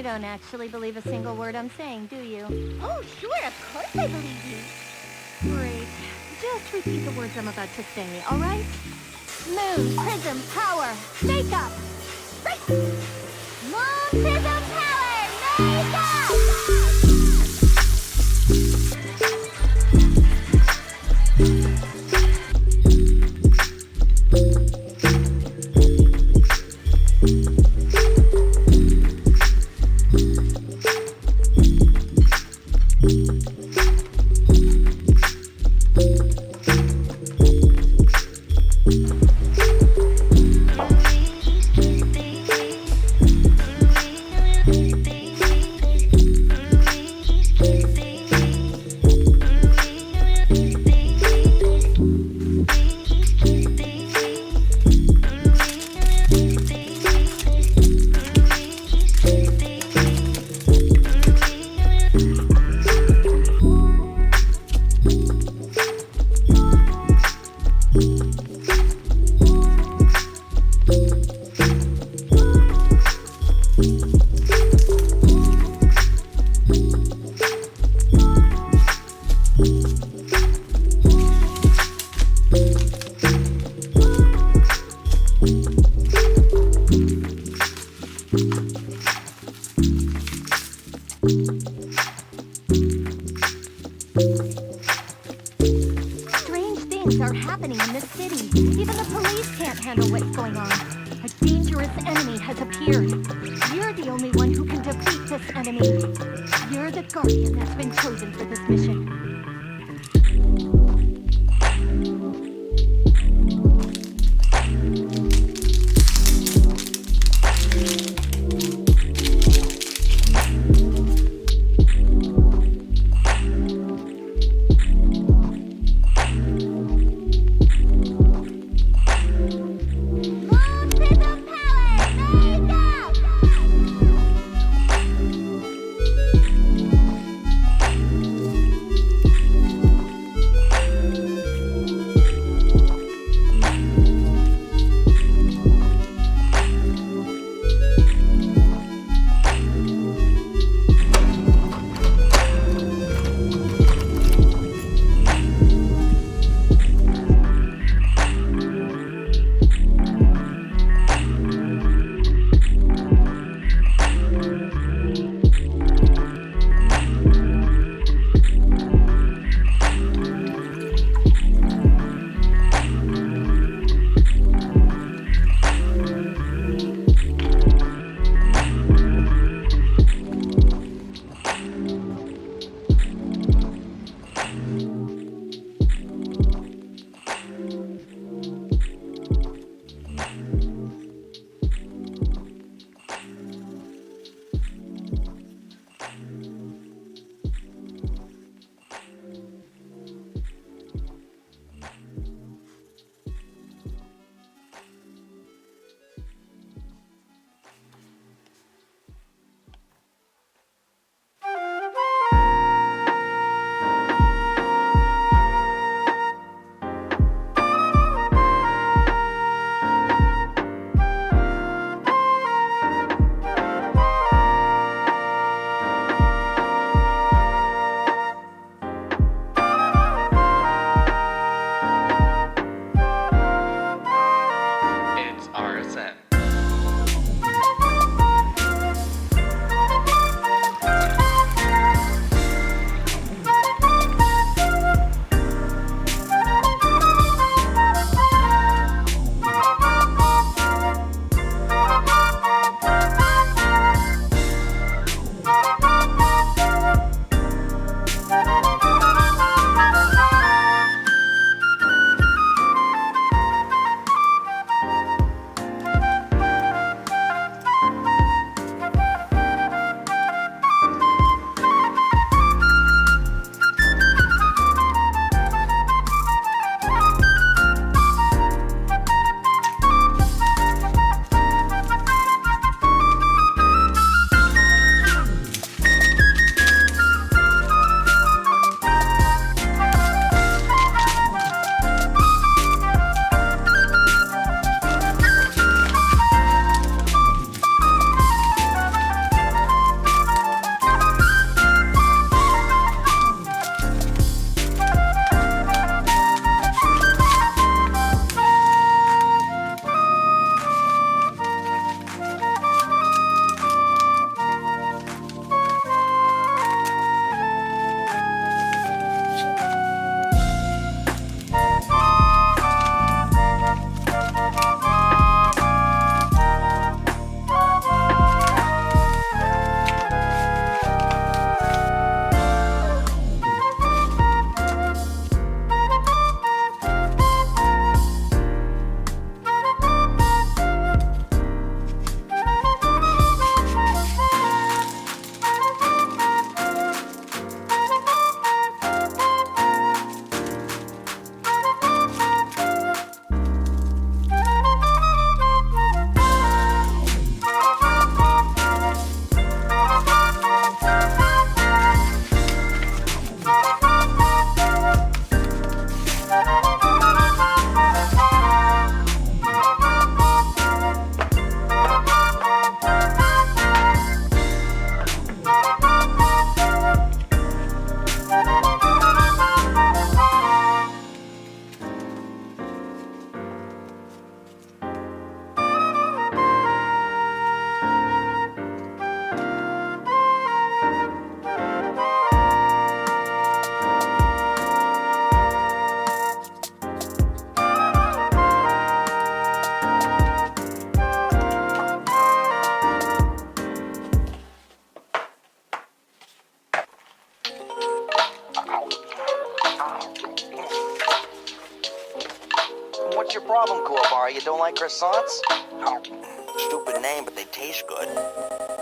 don't actually believe a single word I'm saying, do you? Oh, sure, of course I believe you. Great. Just repeat the words I'm about to say, alright? Moon, prism, power, makeup! Moon, prism, power, makeup! Strange things are happening in this city. Even the police can't handle what's going on. A dangerous enemy has appeared. You're the only one who can defeat this enemy. You're the guardian that's been chosen for this mission. Moon, prism, power, makeup! It's RSM. like croissants? Oh, stupid name, but they taste good.